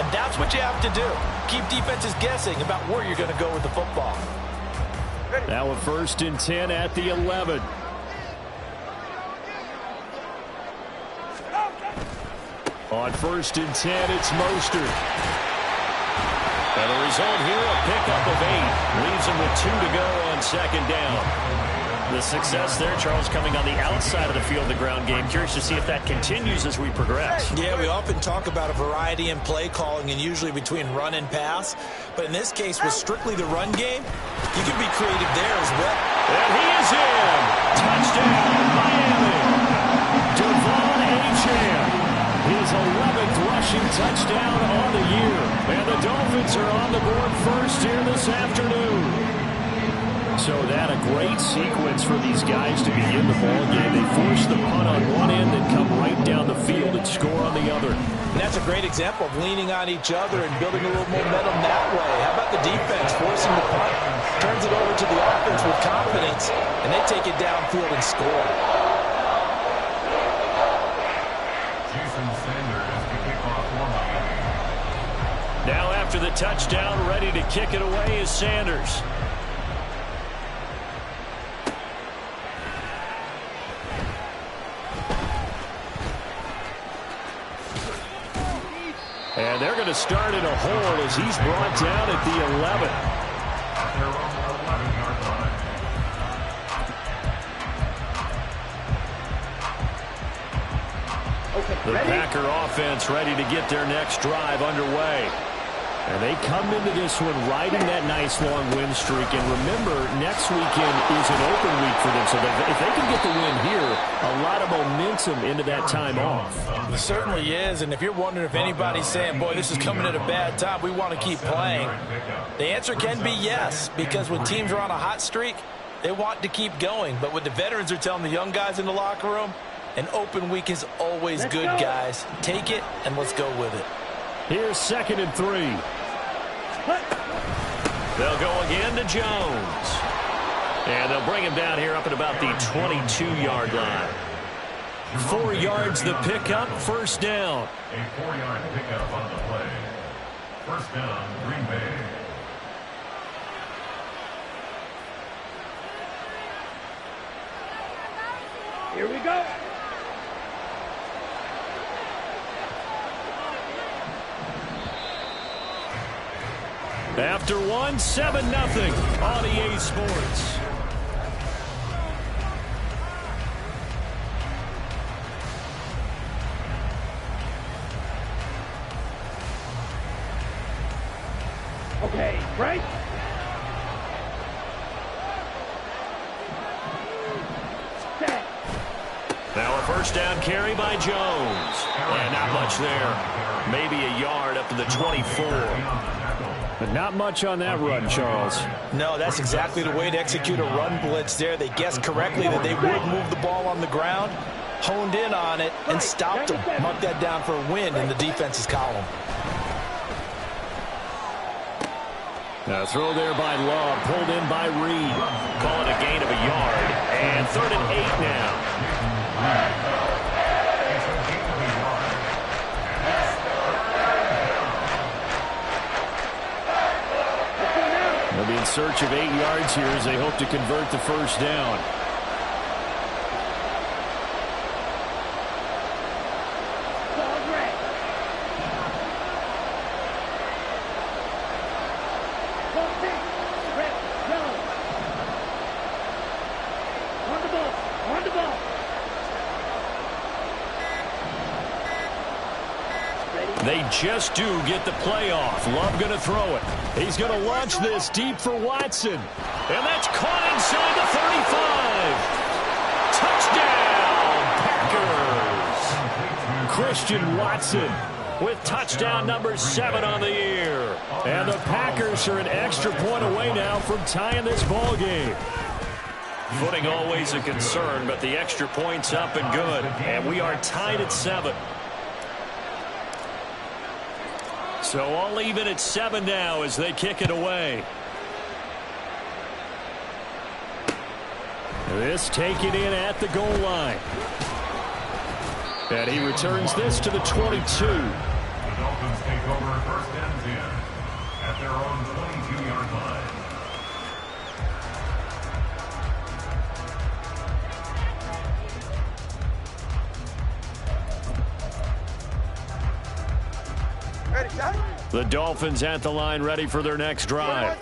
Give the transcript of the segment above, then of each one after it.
And that's what you have to do. Keep defenses guessing about where you're going to go with the football. Now a 1st and 10 at the 11. On 1st and 10, it's Mostert. And the result here, a pickup of 8. Leaves him with 2 to go on 2nd down. The success there, Charles, coming on the outside of the field, the ground game. Curious to see if that continues as we progress. Yeah, we often talk about a variety in play calling and usually between run and pass. But in this case, with strictly the run game, you can be creative there as well. And he is in. Touchdown, Miami. Devon Achane. His 11th rushing touchdown on the year. And the Dolphins are on the board first here this afternoon. So that a great sequence for these guys to begin the ball game. They force the punt on one end and come right down the field and score on the other. And that's a great example of leaning on each other and building a little momentum that way. How about the defense forcing the punt, turns it over to the offense with confidence, and they take it downfield and score. Now after the touchdown, ready to kick it away is Sanders. And they're going to start in a hole as he's brought down at the 11. The Packer offense ready to get their next drive underway. And they come into this one riding that nice long win streak. And remember, next weekend is an open week for them. So that if they can get the win here, a lot of momentum into that time off. It certainly is. And if you're wondering if anybody's saying, boy, this is coming at a bad time, we want to keep playing, the answer can be yes. Because when teams are on a hot streak, they want to keep going. But what the veterans are telling the young guys in the locker room, an open week is always good, guys. Take it, and let's go with it. Here's 2nd and 3. They'll go again to Jones. And they'll bring him down here up at about the 22-yard line. 4 yards the pickup, 1st down. A 4-yard pickup on the play. 1st down, Green Bay. Here we go. After 7-0 on EA Sports. Okay, right? Set. Now a 1st down carry by Jones. And not much there. Maybe a yard up to the 24. But not much on that run, Charles. No, that's exactly the way to execute a run blitz there. They guessed correctly that they would move the ball on the ground, honed in on it, and stopped them. Mark that down for a win in the defense's column. Now throw there by Love, pulled in by Reed. Call it a gain of a yard. And 3rd and 8 now. They'll be in search of 8 yards here as they hope to convert the 1st down. They just do get the play off. Love going to throw it. He's going to launch this deep for Watson. And that's caught inside the 35. Touchdown, Packers. Christian Watson with touchdown number 7 on the year. And the Packers are an extra point away now from tying this ball game. Footing always a concern, but the extra point's up and good. And we are tied at 7. So all even at 7 now as they kick it away. This taken in at the goal line. And he returns this to the 22. The Dolphins take over 1st and 10 at their own 22-yard line. The Dolphins at the line ready for their next drive.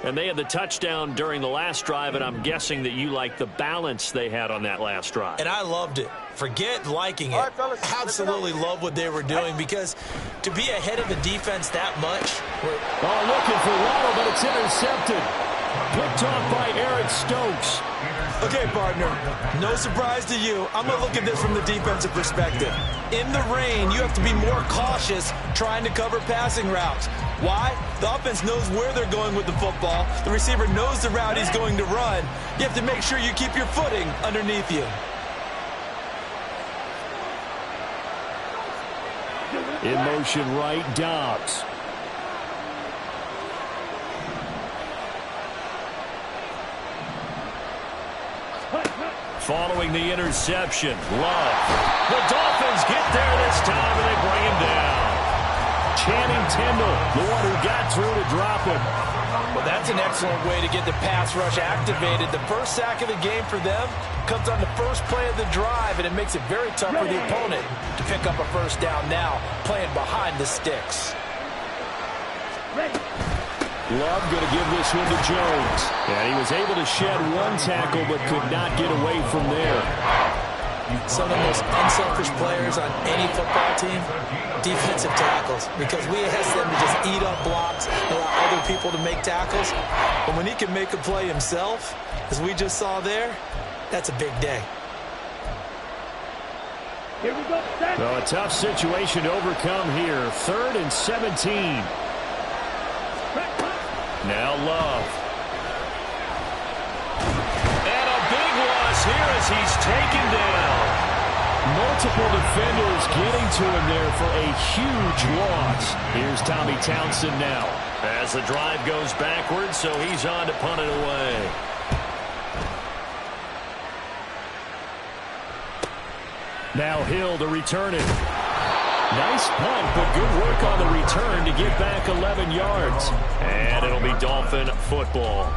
And they had the touchdown during the last drive, and I'm guessing that you like the balance they had on that last drive. And I loved it. Forget liking it. Absolutely love what they were doing, because to be ahead of the defense that much. Oh, looking for Waddle, but it's intercepted. Picked off by Eric Stokes. Okay, partner, no surprise to you. I'm going to look at this from the defensive perspective. In the rain, you have to be more cautious trying to cover passing routes. Why? The offense knows where they're going with the football. The receiver knows the route he's going to run. You have to make sure you keep your footing underneath you. In motion right, Dobbs. Following the interception, Love. The Dolphins get there this time, and they bring him down. Channing Tindall, the one who got through to drop him. Well, that's an excellent way to get the pass rush activated. The first sack of the game for them comes on the first play of the drive, and it makes it very tough for the opponent to pick up a first down now, playing behind the sticks. Love going to give this one to Jones. And he was able to shed one tackle, but could not get away from there. Some of the most unselfish players on any football team, defensive tackles, because we ask them to just eat up blocks, allow other people to make tackles. But when he can make a play himself, as we just saw there, that's a big day. Here we go. So a tough situation to overcome here. 3rd and 17. Now Love. And a big loss here as he's taken down. Multiple defenders getting to him there for a huge loss. Here's Tommy Townsend now. As the drive goes backwards, so he's on to punt it away. Now Hill to return it. Nice punt, but good work on the return to get back 11 yards. And it'll be Dolphin football.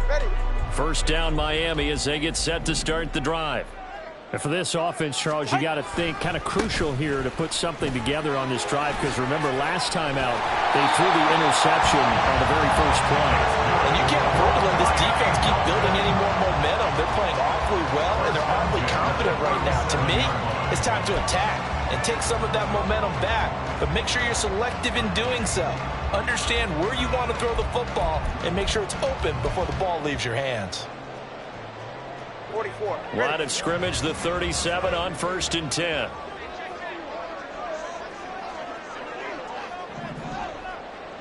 Ready. First down Miami as they get set to start the drive. And for this offense, Charles, you got to think kind of crucial here to put something together on this drive, because remember last time out they threw the interception on the very first play. And you can't afford to let this defense keep building any more momentum. They're playing awfully well, and they're awfully confident right now. To me, it's time to attack and take some of that momentum back. But make sure you're selective in doing so. Understand where you want to throw the football and make sure it's open before the ball leaves your hands. 44. Line of scrimmage, the 37 on 1st and 10.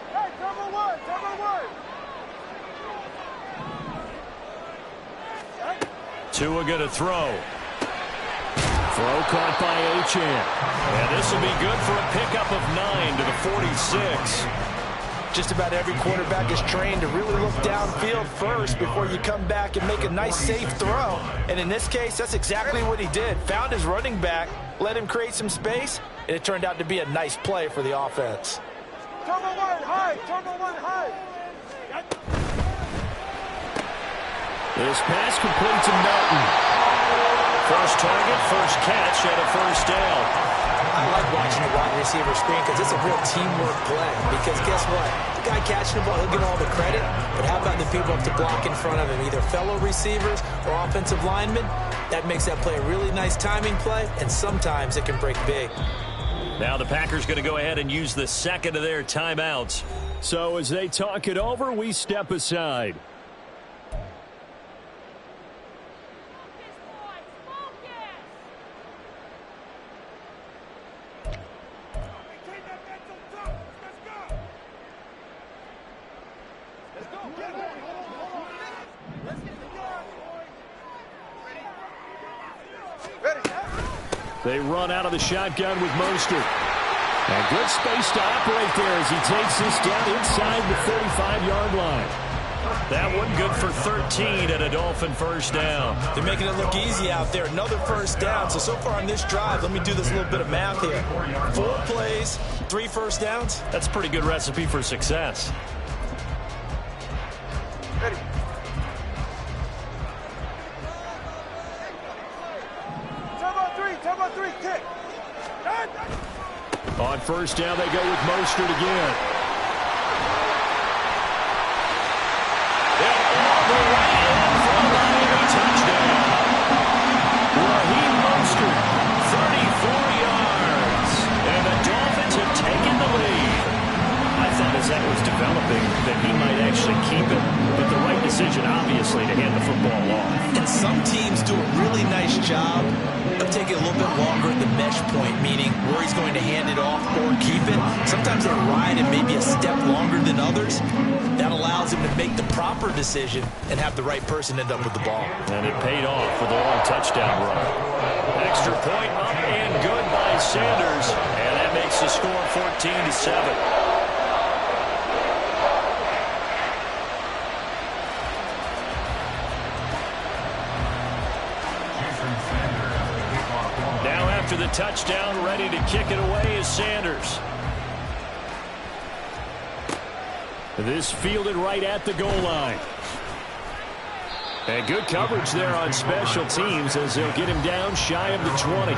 Hey, cover one, cover one. Tua going to throw. Throw caught by Achane. And this will be good for a pickup of 9 to the 46. Just about every quarterback is trained to really look downfield first before you come back and make a nice, safe throw. And in this case, that's exactly what he did. Found his running back, let him create some space, and it turned out to be a nice play for the offense. Turbo one high, turbo one high. This pass complete to Melton. First target, first catch, and a first down. I like watching a wide receiver screen because it's a real teamwork play. Because guess what? The guy catching the ball, he'll get all the credit. But how about the people up to block in front of him, either fellow receivers or offensive linemen? That makes that play a really nice timing play, and sometimes it can break big. Now the Packers going to go ahead and use the second of their timeouts. So as they talk it over, we step aside. They run out of the shotgun with Mostert. And good space to operate there as he takes this down inside the 35-yard line. That one good for 13 and a Dolphin first down. They're making it look easy out there. Another first down. So far on this drive, let me do this little bit of math here. 4 plays, 3 first downs. That's a pretty good recipe for success. Ready. Turbo 3, kick. On first down, they go with Mostert again. And all the way in for a Miami touchdown. Raheem Mostert, 34 yards. And the Dolphins have taken the lead. I thought as that was developing that he might actually keep it, but the right decision, obviously, to hand the football off. And some teams do a really nice job of taking a little bit longer at the mesh point, meaning where he's going to hand it off or keep it. Sometimes they ride it maybe a step longer than others. That allows him to make the proper decision and have the right person end up with the ball. And it paid off with a long touchdown run. Extra point up and good by Sanders. And that makes the score 14-7. After the touchdown, ready to kick it away is Sanders. This fielded right at the goal line. And good coverage there on special teams as they'll get him down shy of the 20.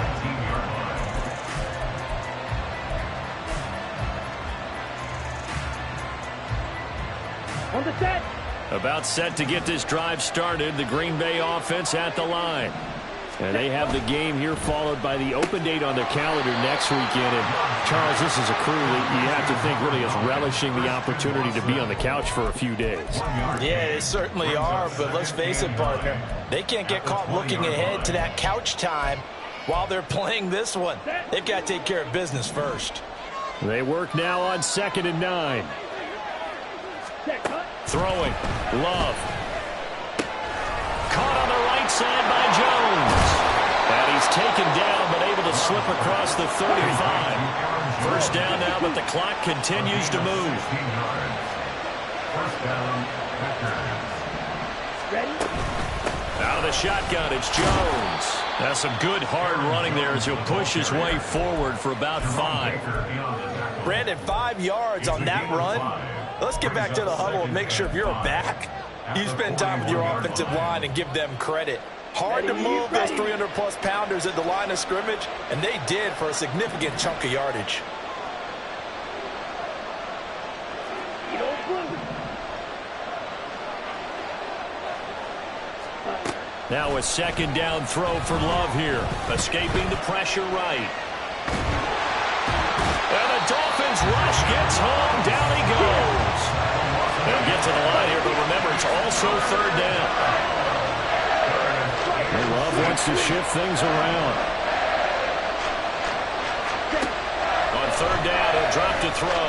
On the set. About set to get this drive started. The Green Bay offense at the line. And they have the game here followed by the open date on their calendar next weekend. And, Charles, this is a crew that you have to think really is relishing the opportunity to be on the couch for a few days. Yeah, they certainly are, but let's face it, partner. They can't get caught looking ahead to that couch time while they're playing this one. They've got to take care of business first. They work now on 2nd and 9. Throwing. Love. Caught on the right side by Jones. And he's taken down but able to slip across the 35. First down now, but the clock continues to move. First down, Ready? Out of the shotgun, it's Jones. That's some good hard running there as he'll push his way forward for about 5. Brandon, 5 yards on that run. Let's get back to the huddle and make sure if you're a back, you spend time with your offensive line and give them credit. Hard to move those 300-plus pounders at the line of scrimmage, and they did for a significant chunk of yardage. Now a second down throw for Love here. Escaping the pressure right. And the Dolphins rush gets home. Down he goes. They'll get to the line here, but remember, it's also 3rd down. And Love wants to shift things around. On 3rd down, he'll drop to throw.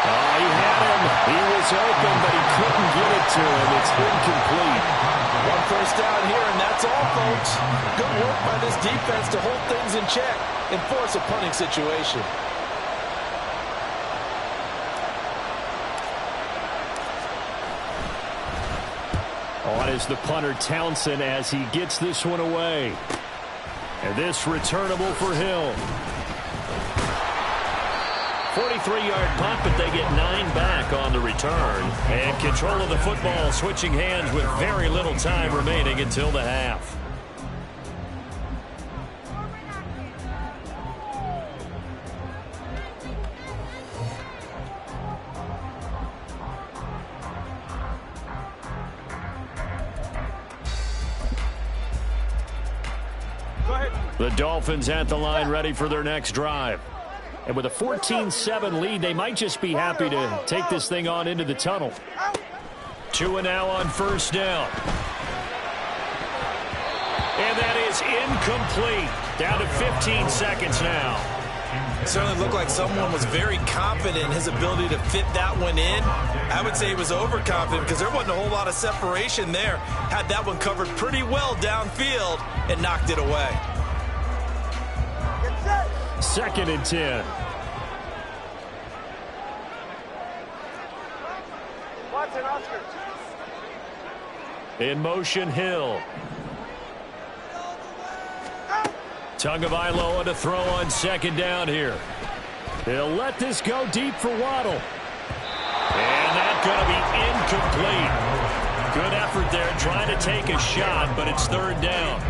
Oh, he had him. He was open, but he couldn't get it to him. It's incomplete. One first down here, and that's all, folks. Good work by this defense to hold things in check and force a punting situation. On is the punter Townsend as he gets this one away. And this returnable for Hill. 43-yard punt, but they get 9 back on the return. And control of the football switching hands with very little time remaining until the half. The Dolphins at the line ready for their next drive. And with a 14-7 lead, they might just be happy to take this thing on into the tunnel. 2 and now on first down. And that is incomplete. Down to 15 seconds now. It certainly looked like someone was very confident in his ability to fit that one in. I would say he was overconfident because there wasn't a whole lot of separation there. Had that one covered pretty well downfield and knocked it away. 2nd and 10. In motion, Hill. Tagovailoa to throw on second down here. He'll let this go deep for Waddle. And that's going to be incomplete. Good effort there trying to take a shot, but it's third down.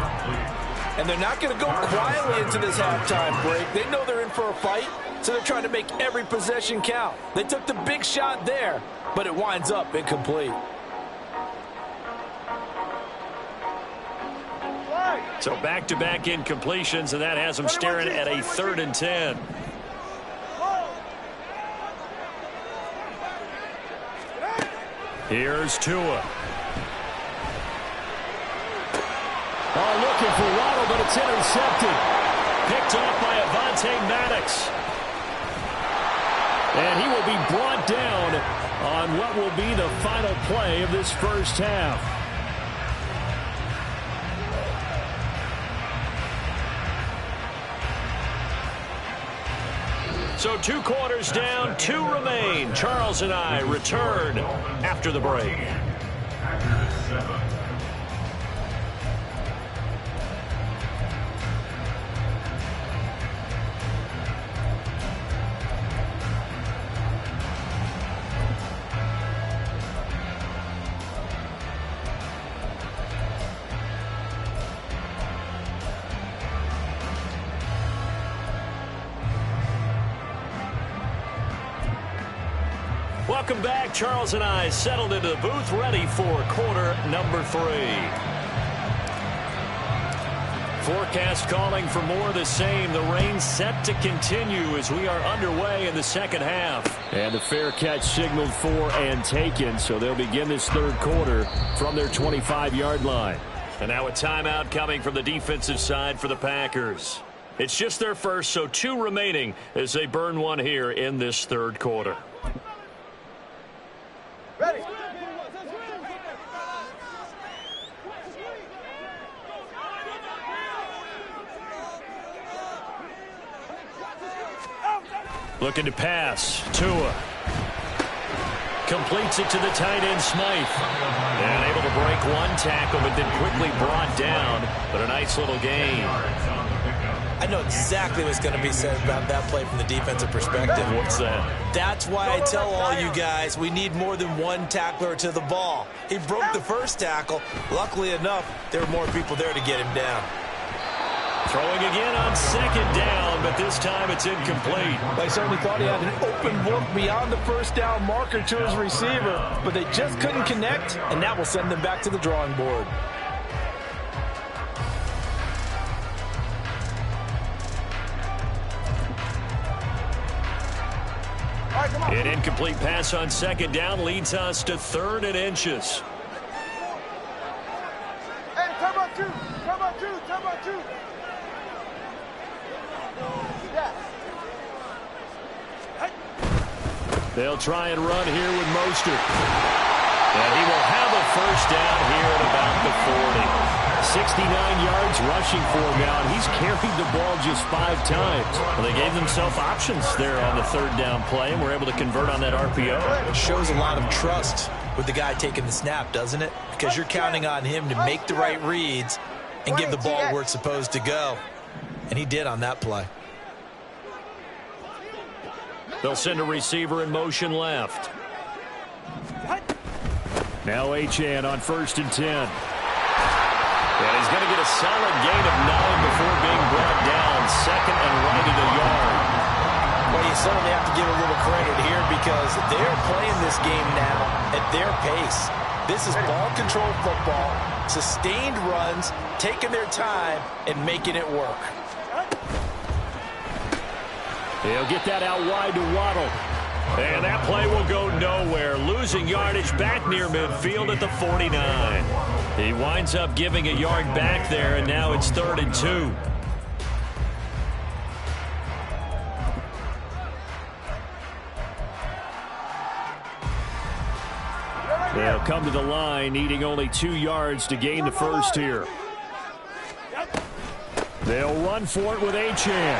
And they're not going to go quietly into this halftime break. They know they're in for a fight, so they're trying to make every possession count. They took the big shot there, but it winds up incomplete. So back-to-back incompletions, and that has them staring at a 3rd and 10. Here's Tua. Oh, looking for Waddle, but it's intercepted. Picked off by Avonte Maddox. And he will be brought down on what will be the final play of this first half. So 2 quarters down, 2 remain. Charles and I return after the break. Welcome back. Charles and I settled into the booth, ready for quarter number 3. Forecast calling for more of the same. The rain set to continue as we are underway in the second half. And the fair catch signaled for and taken, so they'll begin this third quarter from their 25-yard line. And now a timeout coming from the defensive side for the Packers. It's just their first, so 2 remaining as they burn one here in this third quarter. Ready. Looking to pass. Tua. Completes it to the tight end, Smythe. And able to break 1 tackle, but then quickly brought down. But a nice little gain. I know exactly what's going to be said about that play from the defensive perspective. What's that? That's why I tell all you guys we need more than 1 tackler to the ball. He broke the first tackle. Luckily enough, there were more people there to get him down. Throwing again on second down, but this time it's incomplete. They certainly thought he had an open look beyond the first down marker to his receiver, but they just couldn't connect, and that will send them back to the drawing board. An incomplete pass on second down leads us to 3rd and inches. Hey, turbo 2, turbo 2, turbo 2. Yeah. They'll try and run here with Mostert. And he will have a first down here at about the 40. 69 yards rushing for him now, and he's carried the ball just 5 times. Well, they gave themselves options there on the 3rd down play, and were able to convert on that RPO. It shows a lot of trust with the guy taking the snap, doesn't it? Because you're counting on him to make the right reads and give the ball where it's supposed to go. And he did on that play. They'll send a receiver in motion left. Now Achane on 1st and 10. And he's going to get a solid gain of 9 before being brought down. 2nd and right at a yard. Well, you certainly have to give a little credit here because they're playing this game now at their pace. This is ball control football, sustained runs, taking their time, and making it work. He'll get that out wide to Waddle. And that play will go nowhere. Losing yardage back near midfield at the 49. He winds up giving a yard back there, and now it's 3rd and 2. They'll come to the line, needing only 2 yards to gain the first here. They'll run for it with Achane.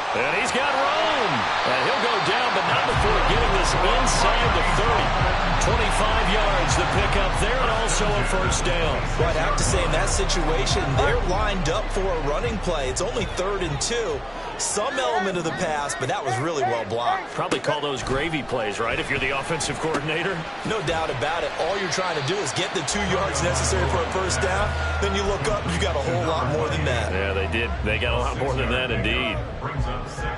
And he's got room. And he'll go down, but not before getting this inside the 30. 25 yards the pickup there, and also a first down. Well, I'd have to say in that situation, they're lined up for a running play. It's only 3rd and 2. Some element of the pass, but that was really well blocked. Probably call those gravy plays, right, if you're the offensive coordinator? No doubt about it. All you're trying to do is get the 2 yards necessary for a first down. Then you look up, you got a whole lot more than that. Yeah, they did. They got a lot more than that, indeed.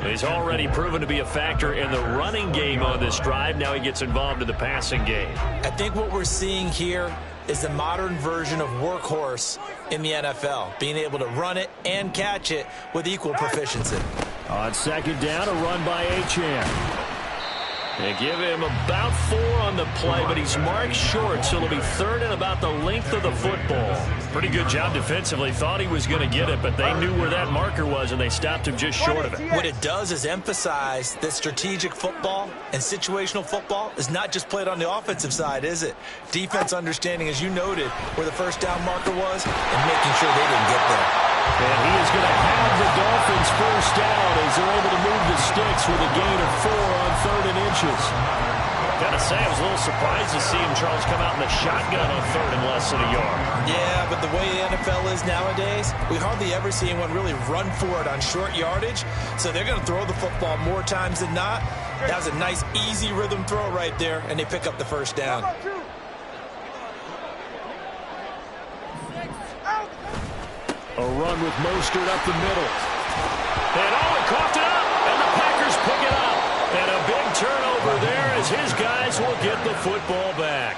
He's already proven to be a factor in the running game on this drive. Now he gets involved in the passing game. I think what we're seeing here is the modern version of workhorse in the NFL, being able to run it and catch it with equal proficiency. On second down, a run by Achane. They give him about 4 on the play, but he's marked short, so it'll be 3rd and about the length of the football. Pretty good job defensively. Thought he was going to get it, but they knew where that marker was, and they stopped him just short of it. What it does is emphasize that strategic football and situational football is not just played on the offensive side, is it? Defense understanding, as you noted, where the first down marker was and making sure they didn't get there. And he is going to have the Dolphins first down as they're able to move the sticks with a gain of 4 on 3rd and inches. Gotta say, I was a little surprised to see him, Charles, come out in the shotgun on 3rd and less than a yard. Yeah, but the way the NFL is nowadays, we hardly ever see anyone really run for it on short yardage. So they're going to throw the football more times than not. That was a nice, easy rhythm throw right there, and they pick up the first down. A run with Mostert up the middle. And Owen coughed it up, and the Packers pick it up. And a big turnover there as his guys will get the football back.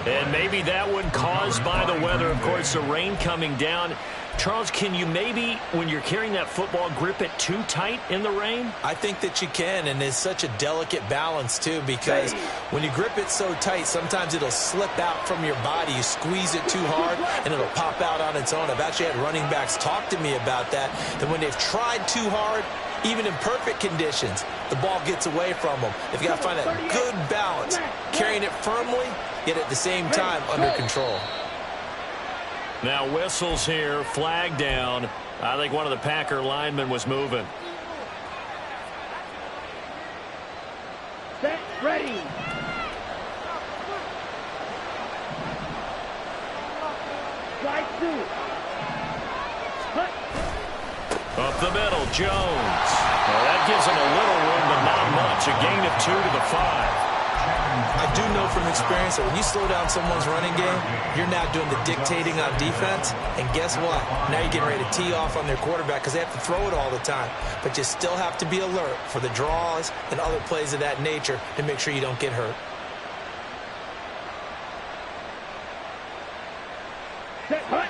And maybe that one caused by the weather. Of course, the rain coming down. Charles, can you maybe, when you're carrying that football, grip it too tight in the rain? I think that you can, and it's such a delicate balance, too, because when you grip it so tight, sometimes it'll slip out from your body. You squeeze it too hard, and it'll pop out on its own. I've actually had running backs talk to me about that when they've tried too hard, even in perfect conditions, the ball gets away from them. They've got to find that good balance, carrying it firmly, yet at the same time under control. Now whistles here, flag down. I think one of the Packer linemen was moving. Set, ready. Slide 2. Cut. Up the middle, Jones. Well, that gives him a little room, but not much. A gain of 2 to the 5. I do know from experience that when you slow down someone's running game, you're now doing the dictating on defense. And guess what? Now you're getting ready to tee off on their quarterback because they have to throw it all the time. But you still have to be alert for the draws and other plays of that nature to make sure you don't get hurt. Set, cut.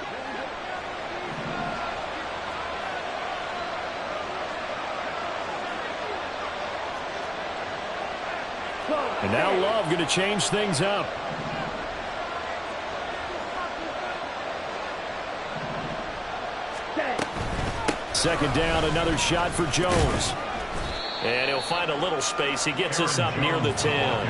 And now Love going to change things up. Second down, another shot for Jones. And he'll find a little space. He gets us up near the 10.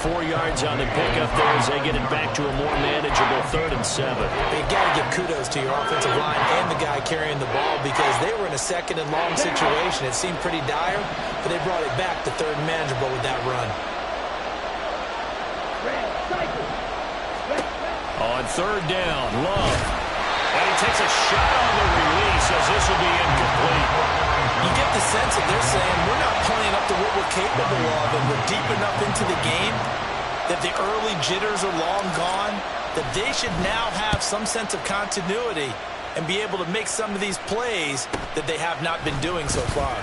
4 yards on the pickup there as they get it back to a more manageable 3rd and 7. You got to give kudos to your offensive line and the guy carrying the ball because they were in a 2nd and long situation. It seemed pretty dire, but they brought it back to 3rd and manageable with that run. On 3rd down, Love. And he takes a shot on the release as this will be incomplete. You get the sense that they're saying we're not playing up to what we're capable of and we're deep enough into the game that the early jitters are long gone, that they should now have some sense of continuity and be able to make some of these plays that they have not been doing so far.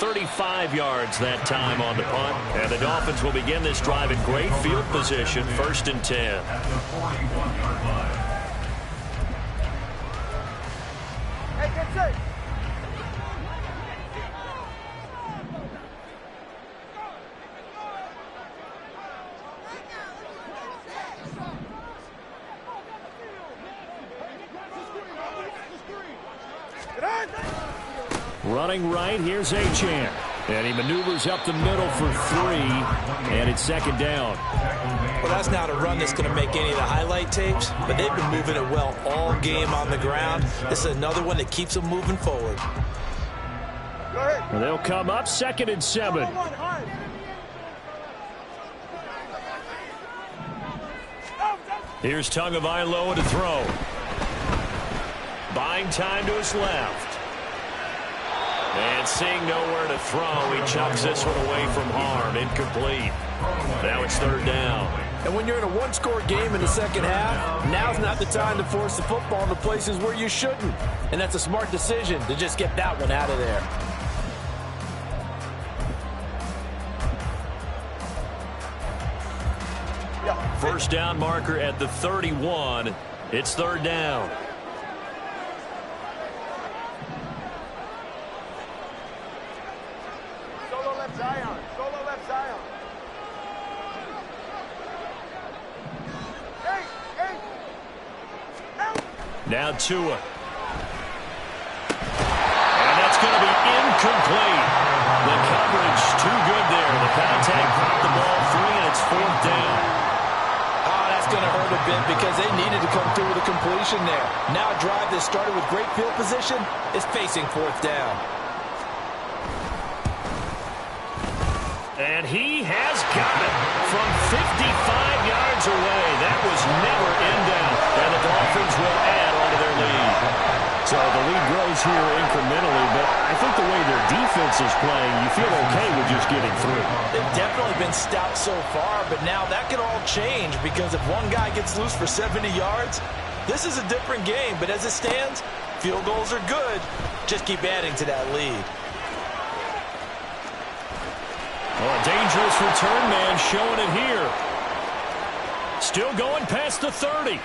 35 yards that time on the punt. And the Dolphins will begin this drive in great field position, 1st and 10. At the 41-yard line. Hey, get set. Running right, here's Achane. And he maneuvers up the middle for 3, and it's 2nd down. Well, that's not a run that's going to make any of the highlight tapes, but they've been moving it well all game on the ground. This is another one that keeps them moving forward. And they'll come up 2nd and 7. Here's Tagovailoa to throw. Buying time to his left. And seeing nowhere to throw, he chucks this one away from harm. Incomplete. Now it's 3rd down. And when you're in a one-score game in the second half, now's not the time to force the football into places where you shouldn't. And that's a smart decision to just get that one out of there. First down marker at the 31. It's 3rd down. Solo left Zion. Solo left Zion. Hey! Now Tua. And that's going to be incomplete. The coverage too good there. The contact popped the ball free, and it's 4th down. Going to hurt a bit because they needed to come through with a completion there. Now a drive that started with great field position is facing 4th down. And he has got it from 55 yards away. That was never in doubt. And the Dolphins will add on to their lead. So the lead grows here incrementally, but I think the way their defense is playing, you feel okay with just getting through. They've definitely been stout so far, but now that can all change because if one guy gets loose for 70 yards, this is a different game. But as it stands, field goals are good. Just keep adding to that lead. Oh, a dangerous return man showing it here. Still going past the 30.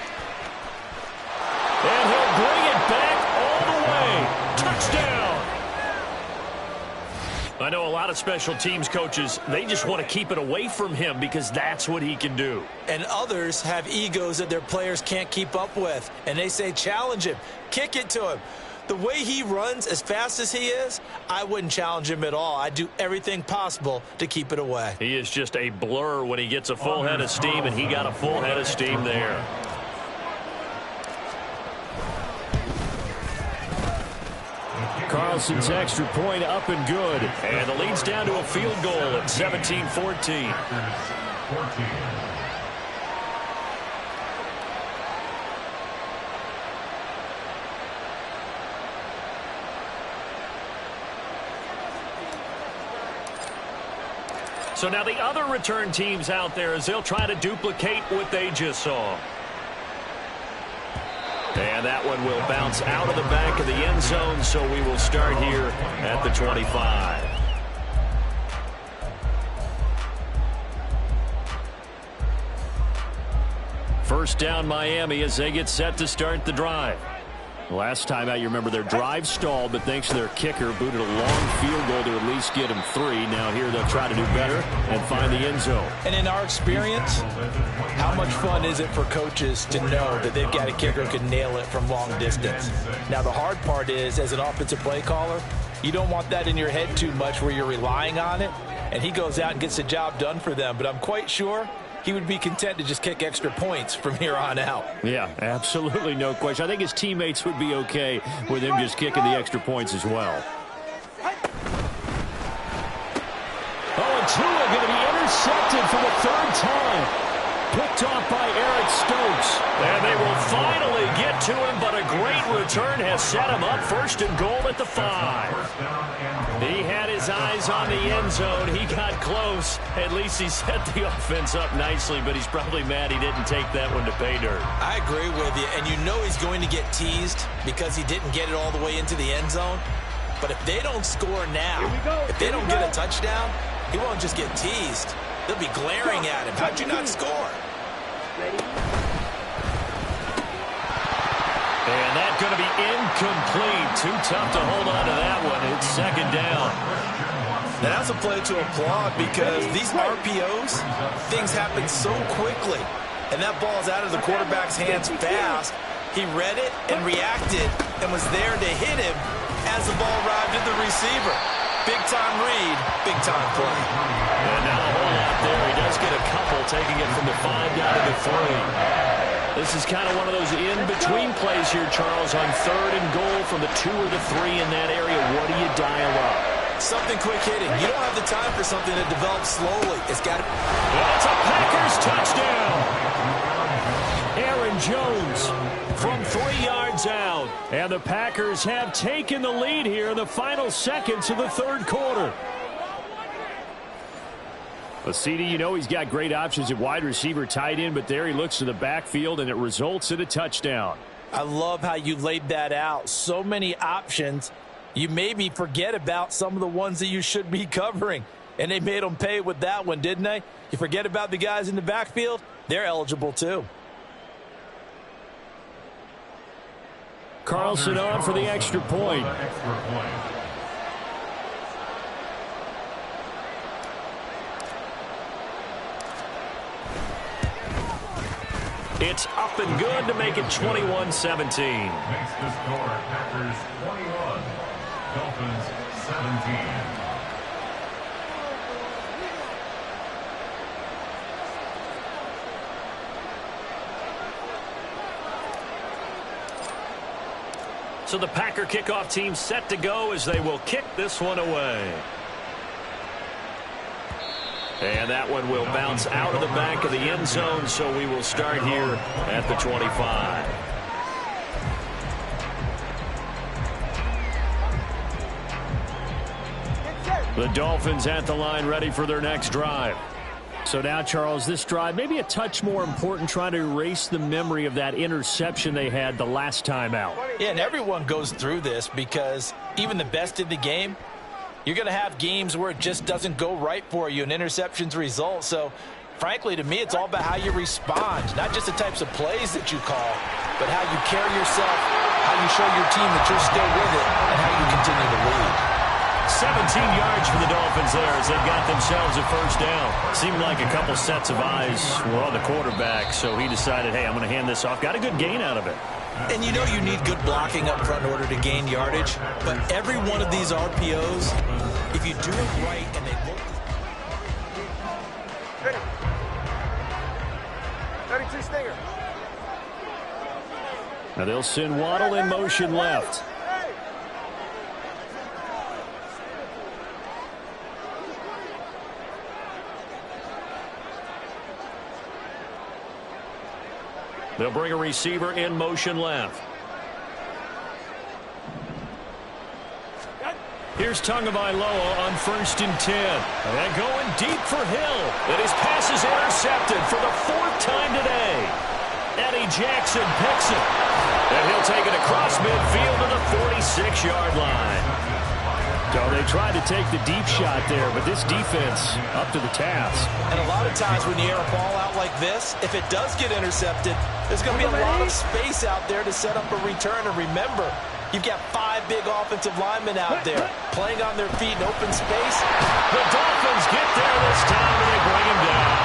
And he'll bring it back all the way. Touchdown. I know a lot of special teams coaches, they just want to keep it away from him because that's what he can do. And others have egos that their players can't keep up with. And they say, challenge him, kick it to him. The way he runs as fast as he is, I wouldn't challenge him at all. I'd do everything possible to keep it away. He is just a blur when he gets a full head of steam, and he got a full head of steam there. Carlson's extra point up and good. And the lead's down to a field goal at 17-14. So now the other return teams out there as they'll try to duplicate what they just saw. And that one will bounce out of the back of the end zone, so we will start here at the 25. First down Miami as they get set to start the drive. Last time out, you remember their drive stalled, but thanks to their kicker, booted a long field goal to at least get them 3. Now here they'll try to do better and find the end zone. And in our experience, how much fun is it for coaches to know that they've got a kicker who can nail it from long distance? Now the hard part is, as an offensive play caller, you don't want that in your head too much where you're relying on it, and he goes out and gets the job done for them. But I'm quite sure he would be content to just kick extra points from here on out. Yeah, absolutely no question. I think his teammates would be okay with him just kicking the extra points as well. Oh, and Tua going to be intercepted for the 3rd time. Picked off by Eric Stokes. And they will finally get to him, but a great return has set him up 1st and goal at the 5. He had his eyes on the end zone. He got close. At least he set the offense up nicely, but he's probably mad he didn't take that one to pay dirt. I agree with you, and you know he's going to get teased because he didn't get it all the way into the end zone. But if they don't score now, if they don't get a touchdown, he won't just get teased. They'll be glaring at him. How'd you not score? And that's going to be incomplete. Too tough to hold on to that one. It's 2nd down. Now that's a play to applaud because these RPOs, things happen so quickly. And that ball's out of the quarterback's hands fast. He read it and reacted and was there to hit him as the ball arrived at the receiver. Big-time read, big-time play. And now a whole lot there. He does get a couple, taking it from the 5 down to the 3. This is kind of one of those in-between plays here, Charles, on 3rd and goal from the 2 or the 3 in that area. What do you dial up? Something quick hitting. You don't have the time for something that develops slowly. It's got to... That's a Packers touchdown. Aaron Jones from 3 yards out. And the Packers have taken the lead here in the final seconds of the third quarter. Well, CD, you know he's got great options at wide receiver, tight end, but there he looks to the backfield, and it results in a touchdown. I love how you laid that out. So many options. You maybe forget about some of the ones that you should be covering. And they made them pay with that one, didn't they? You forget about the guys in the backfield? They're eligible too. Carlson on for the extra point. It's up and good to make it 21-17. Makes the score Packers 21, Dolphins 17. So the Packer kickoff team set to go as they will kick this one away. And that one will bounce out of the back of the end zone, so we will start here at the 25. The Dolphins at the line ready for their next drive. So now, Charles, this drive may be a touch more important, trying to erase the memory of that interception they had the last time out. Yeah, and everyone goes through this because even the best in the game, you're going to have games where it just doesn't go right for you and interceptions result. So, frankly, to me, it's all about how you respond, not just the types of plays that you call, but how you carry yourself, how you show your team that you're still with it, and how you continue to lead. 17 yards for the Dolphins there as they got themselves a first down. Seemed like a couple sets of eyes were on the quarterback, so he decided, hey, I'm going to hand this off. Got a good gain out of it. And you know you need good blocking up front in order to gain yardage, but every one of these RPOs, if you do it right and they look... 32 Stinger. Now they'll send Waddle in motion left. They'll bring a receiver in motion left. Here's Tagovailoa on 1st and 10. And going deep for Hill. And his pass is intercepted for the 4th time today. Eddie Jackson picks it. And he'll take it across midfield to the 46-yard line. So they tried to take the deep shot there, but this defense up to the task. And a lot of times when you air a ball out like this, if it does get intercepted, there's going to be a lot of space out there to set up a return. And remember, you've got 5 big offensive linemen out there playing on their feet in open space. The Dolphins get there this time, and they bring him down.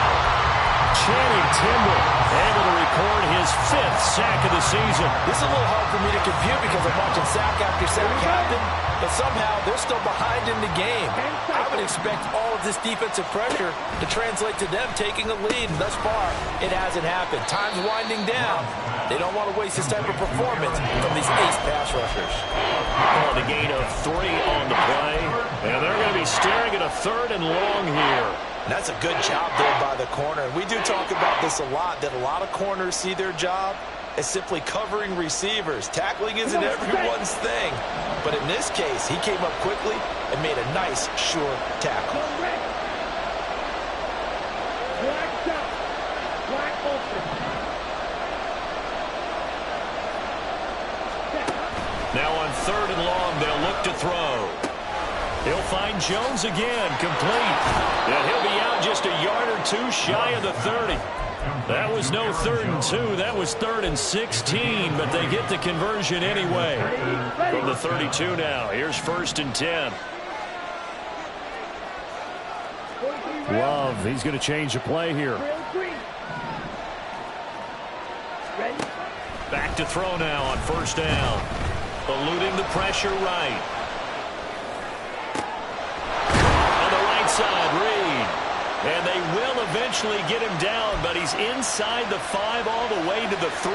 Channing Tindall able to record his 5th sack of the season. This is a little hard for me to compute because I'm watching sack after sack happen, but somehow they're still behind in the game. I would expect all of this defensive pressure to translate to them taking a lead, and thus far, it hasn't happened. Time's winding down. They don't want to waste this type of performance from these ace pass rushers. Oh, the gain of 3 on the play, and they're going to be staring at a 3rd and long here. And that's a good job there by the corner. And we do talk about this a lot, that a lot of corners see their job as simply covering receivers. Tackling isn't everyone's thing. But in this case, he came up quickly and made a nice, sure tackle. Now on 3rd and long, they'll look to throw. He'll find Jones again, complete. And he'll be out just a yard or 2 shy of the 30. That was no 3rd and 2. That was 3rd and 16, but they get the conversion anyway. From the 32 now, here's 1st and 10. Love, he's going to change the play here. Back to throw now on 1st down. Eluding the pressure right. On the right side, Reed. And they will eventually get him down, but he's inside the 5 all the way to the 3.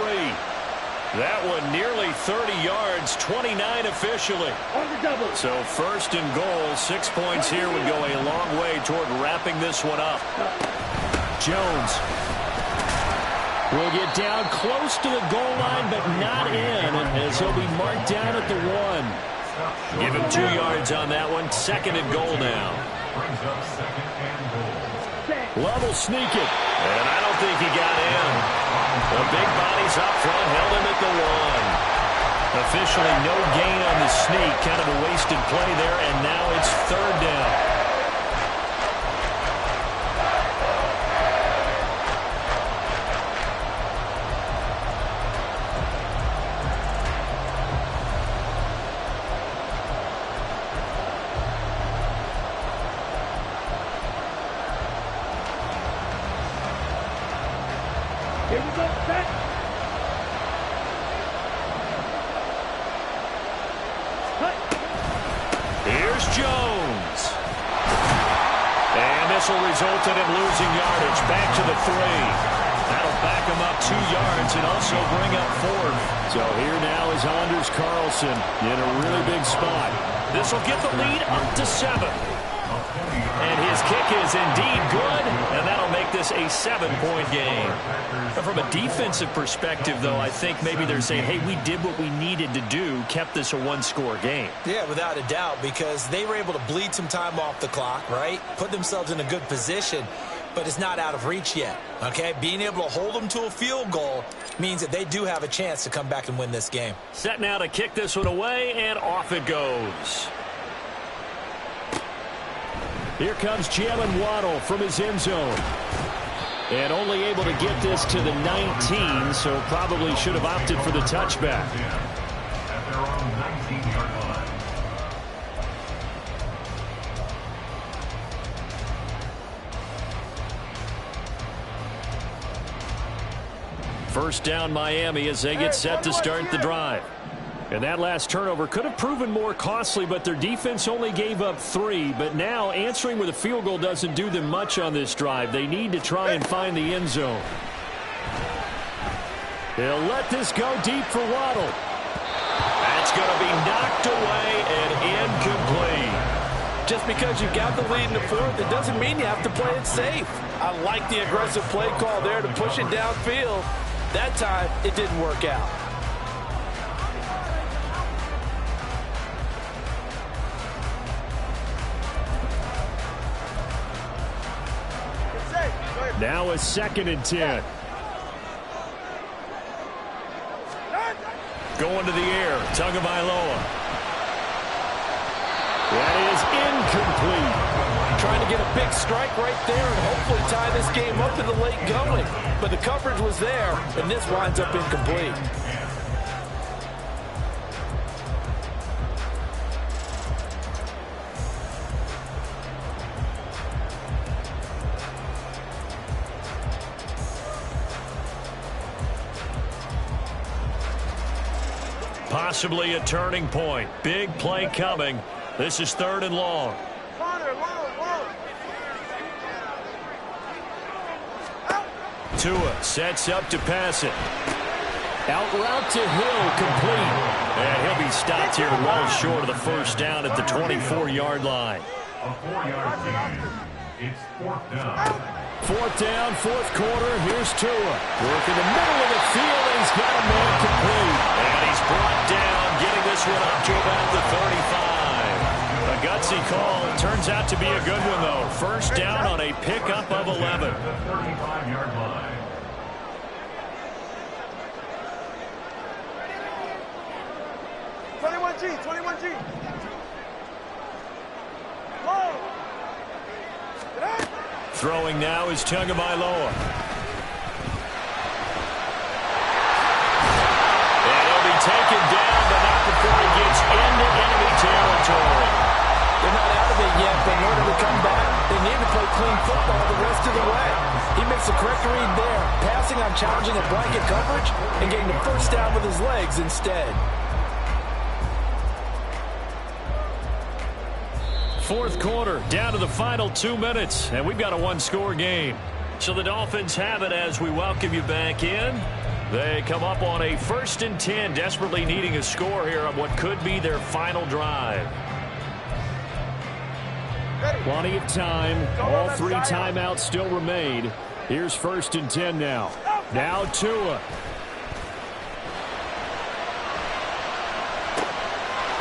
That one nearly 30 yards, 29 officially. On the double. So first and goal, 6 points here would go a long way toward wrapping this one up. Jones will get down close to the goal line, but not in, as he'll be marked down at the 1. Give him 2 yards on that one. Second and goal now. Brings up second and goal. Love will sneak it. And I don't think he got in. The big bodies up front held him at the 1. Officially no gain on the sneak. Kind of a wasted play there, and now it's third down. Here we go, set. Cut. Here's Jones. And this will result in him losing yardage. Back to the 3. That'll back him up 2 yards and also bring up 4. So here now is Anders Carlson in a really big spot. This will get the lead up to 7. And his kick is indeed good, and that'll make this a 7-point game. But from a defensive perspective, though, I think maybe they're saying, hey, we did what we needed to do, kept this a 1-score game. Yeah, without a doubt, because they were able to bleed some time off the clock, right? Put themselves in a good position, but it's not out of reach yet, okay? Being able to hold them to a field goal means that they do have a chance to come back and win this game. Set now to kick this one away, and off it goes. Here comes Jalen Waddle from his end zone. And only able to get this to the 19, so probably should have opted for the touchback. At their own 19-yard line. First down Miami as they get set to start the drive. And that last turnover could have proven more costly, but their defense only gave up 3. But now answering with a field goal doesn't do them much on this drive. They need to try and find the end zone. They'll let this go deep for Waddle. That's going to be knocked away and incomplete. Just because you got the lead in the 4th, it doesn't mean you have to play it safe. I like the aggressive play call there to push it downfield. That time, it didn't work out. Now a 2nd and 10. Going to the air, Tagovailoa. That is incomplete. Trying to get a big strike right there and hopefully tie this game up in the late going. But the coverage was there, and this winds up incomplete. Possibly a turning point. Big play coming. This is 3rd and long. Tua sets up to pass it. Out route to Hill, complete. And he'll be stopped here well short of the first down at the 24-yard line. A 4-yard gain. It's 4th down. 4th down, 4th quarter. Here's Tua. Work in the middle of the field, and he's got a man complete. And he's brought down, getting this one up to about the 35. A gutsy call. Turns out to be a good one, though. First down on a pickup of 11. The 35-yard line. Throwing now is Tagovailoa. And he'll be taken down, but not before he gets into enemy territory. They're not out of it yet, but in order to come back, they need to play clean football the rest of the way. He makes the correct read there, passing on challenging a blanket coverage and getting the first down with his legs instead. 4th quarter, down to the final 2 minutes, and we've got a 1-score game. So the Dolphins have it as we welcome you back in. They come up on a 1st and 10, desperately needing a score here on what could be their final drive. Plenty of time. All 3 timeouts still remain. Here's 1st and 10 now. Now Tua.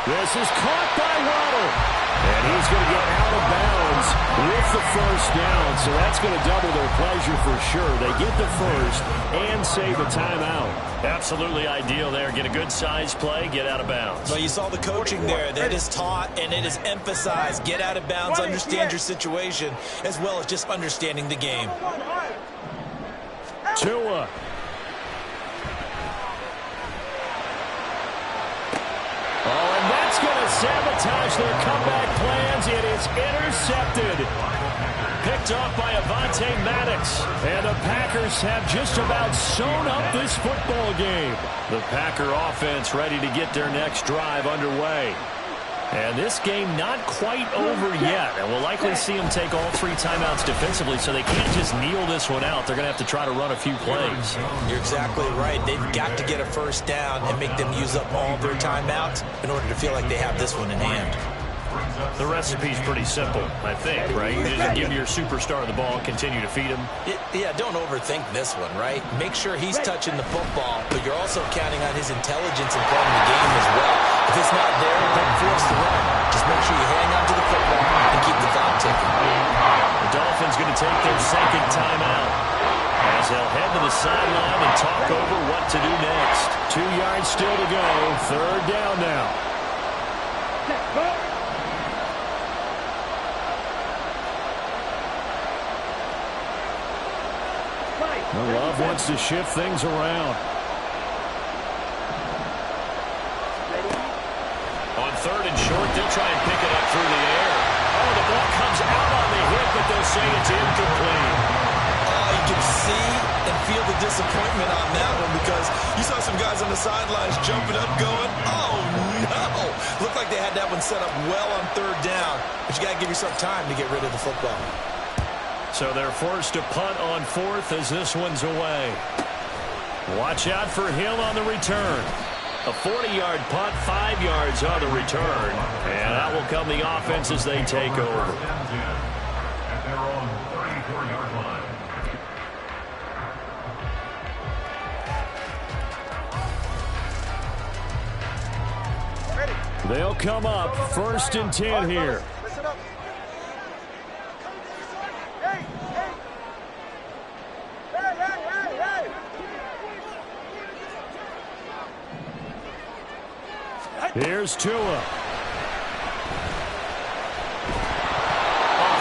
This is caught by Waddle. And he's going to get out of bounds with the 1st down. So that's going to double their pleasure for sure. They get the 1st and save a timeout. Absolutely ideal there. Get a good size play, get out of bounds. Well, you saw the coaching there. That is taught and it is emphasized. Get out of bounds, understand your situation, as well as just understanding the game. Tua. Oh, and that's going to sabotage their comeback plans. It is intercepted. Picked off by Avonte Maddox. And the Packers have just about sewn up this football game. The Packer offense ready to get their next drive underway. And this game not quite over yet. And we'll likely see them take all 3 timeouts defensively, so they can't just kneel this one out. They're going to have to try to run a few plays. You're exactly right. They've got to get a 1st down and make them use up all their timeouts in order to feel like they have this one in hand. The recipe's pretty simple, I think, right? You just give your superstar the ball and continue to feed him. Yeah, don't overthink this one, right? Make sure he's touching the football, but you're also counting on his intelligence in playing the game as well. If it's not there, don't force the run. Just make sure you hang on to the football and keep the clock ticking. The Dolphins going to take their 2nd timeout as they'll head to the sideline and talk over what to do next. 2 yards still to go. 3rd down now. Love wants to shift things around. On 3rd and short, they'll try and pick it up through the air. Oh, the ball comes out on the hit, but they'll say it's incomplete. Oh, you can see and feel the disappointment on that one because you saw some guys on the sidelines jumping up going, oh, no. Looked like they had that one set up well on 3rd down, but you got to give yourself time to get rid of the football. So they're forced to punt on 4th as this one's away. Watch out for Hill on the return. A 40-yard punt, 5 yards on the return. And that will come the offense as they take over. At their own 34-yard line. They'll come up 1st and 10 here. Listen up. Here's Tua. A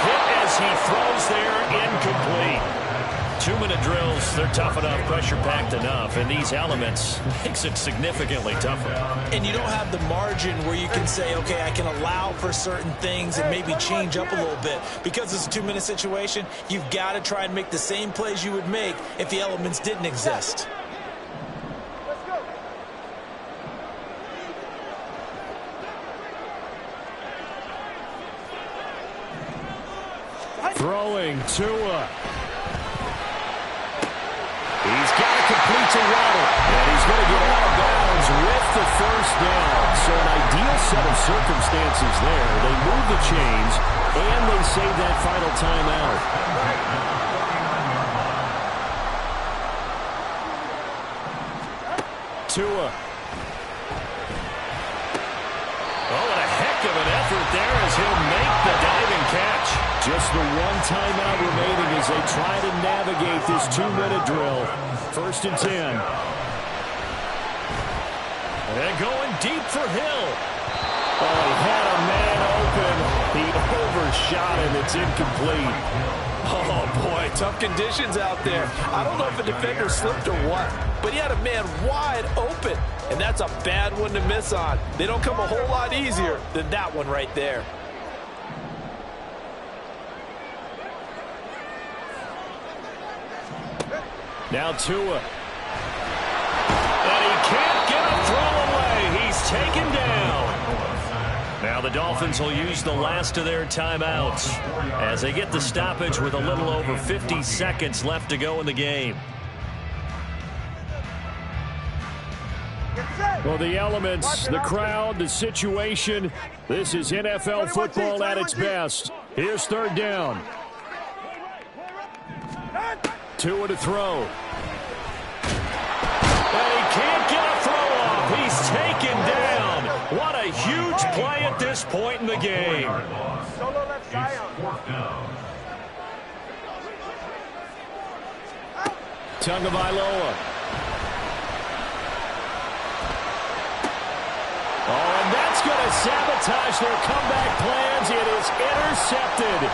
hit as he throws there, incomplete. 2-minute drills, they're tough enough, pressure-packed enough, and these elements makes it significantly tougher. And you don't have the margin where you can say, okay, I can allow for certain things and maybe change up a little bit. Because it's a 2-minute situation, you've got to try and make the same plays you would make if the elements didn't exist. Throwing Tua. He's got to complete to Waddle. And he's going to get out of bounds with the 1st down. So an ideal set of circumstances there. They move the chains, and they save that final timeout. Tua. Oh, and a heck of an effort there as he'll make the diving catch. Just the 1 timeout remaining as they try to navigate this 2-minute drill. 1st and 10. And going deep for Hill. Oh, he had a man open. He overshot him. It's incomplete. Oh, boy, tough conditions out there. I don't know if a defender slipped or what, but he had a man wide open, and that's a bad one to miss on. They don't come a whole lot easier than that one right there. Now Tua. And he can't get a throw away. He's taken down. Now the Dolphins will use the last of their timeouts as they get the stoppage with a little over 50 seconds left to go in the game. Well, the elements, the crowd, the situation, this is NFL football at its best. Here's third down. 2 to throw. And he can't get a throw off. He's taken down. What a huge play at this point in the game. Solo left Zion. Tagovailoa. Oh, and that's going to sabotage their comeback plans. It is intercepted.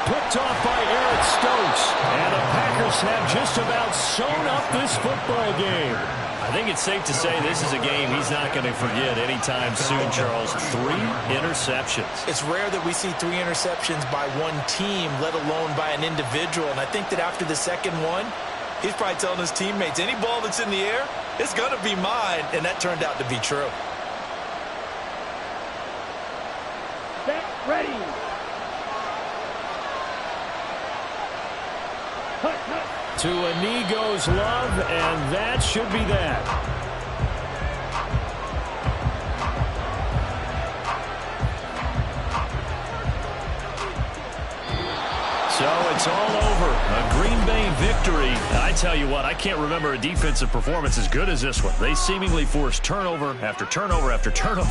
Picked off by Eric Stokes. And the Packers have just about sewn up this football game. I think it's safe to say this is a game he's not going to forget anytime soon, Charles. 3 interceptions. It's rare that we see 3 interceptions by one team, let alone by an individual. And I think that after the second one, he's probably telling his teammates, any ball that's in the air, it's going to be mine. And that turned out to be true. Set, ready. Cut, cut. To a knee goes Love, and that should be that. So it's all over. A Green Bay victory. I tell you what, I can't remember a defensive performance as good as this one. They seemingly forced turnover after turnover after turnover.